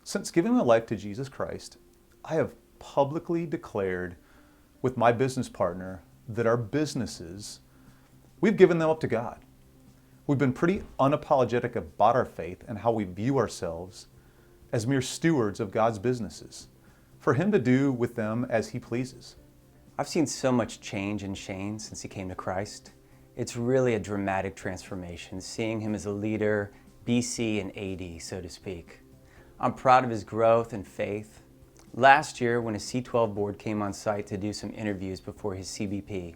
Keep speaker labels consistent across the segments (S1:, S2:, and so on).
S1: Since giving my life to Jesus Christ, I have publicly declared with my business partner that our businesses, we've given them up to God. We've been pretty unapologetic about our faith and how we view ourselves as mere stewards of God's businesses, for Him to do with them as He pleases.
S2: I've seen so much change in Shane since he came to Christ. It's really a dramatic transformation, seeing him as a leader, BC and AD, so to speak. I'm proud of his growth and faith. Last year, when a C12 board came on site to do some interviews before his CBP,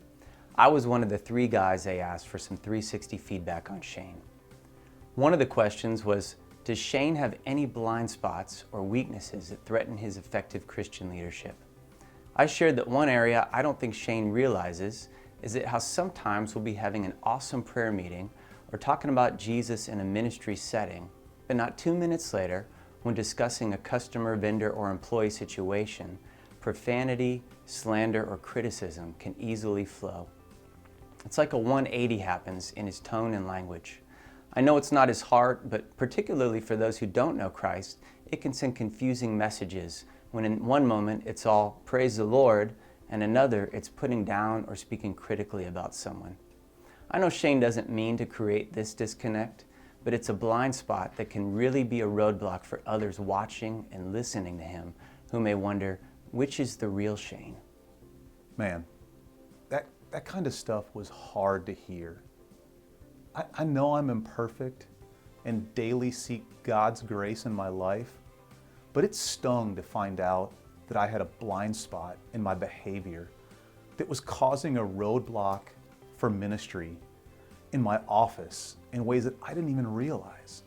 S2: I was one of the 3 guys they asked for some 360 feedback on Shane. One of the questions was, does Shane have any blind spots or weaknesses that threaten his effective Christian leadership? I shared that one area I don't think Shane realizes is that how sometimes we'll be having an awesome prayer meeting or talking about Jesus in a ministry setting, but not 2 minutes later, when discussing a customer, vendor, or employee situation, profanity, slander, or criticism can easily flow. It's like a 180 happens in his tone and language. I know it's not his heart, but particularly for those who don't know Christ, it can send confusing messages when in one moment it's all praise the Lord, and another it's putting down or speaking critically about someone. I know Shane doesn't mean to create this disconnect, but it's a blind spot that can really be a roadblock for others watching and listening to him who may wonder, which is the real Shane?
S1: Man, that kind of stuff was hard to hear. I know I'm imperfect and daily seek God's grace in my life, but it stung to find out that I had a blind spot in my behavior that was causing a roadblock for ministry in my office in ways that I didn't even realize.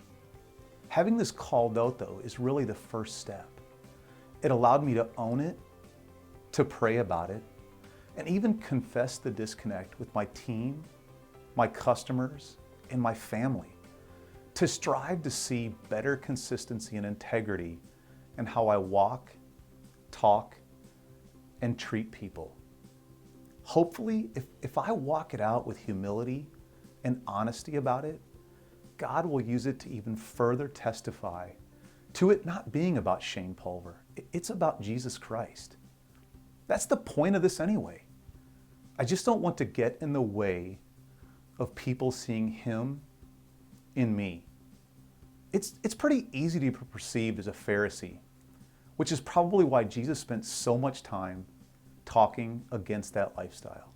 S1: Having this called out, though, is really the first step. It allowed me to own it, to pray about it, and even confess the disconnect with my team, my customers, and my family, to strive to see better consistency and integrity in how I walk, talk, and treat people. Hopefully, if I walk it out with humility and honesty about it, God will use it to even further testify to it not being about Shane Pulver. It's about Jesus Christ. That's the point of this anyway. I just don't want to get in the way of people seeing Him in me. It's pretty easy to be perceived as a Pharisee, which is probably why Jesus spent so much time talking against that lifestyle.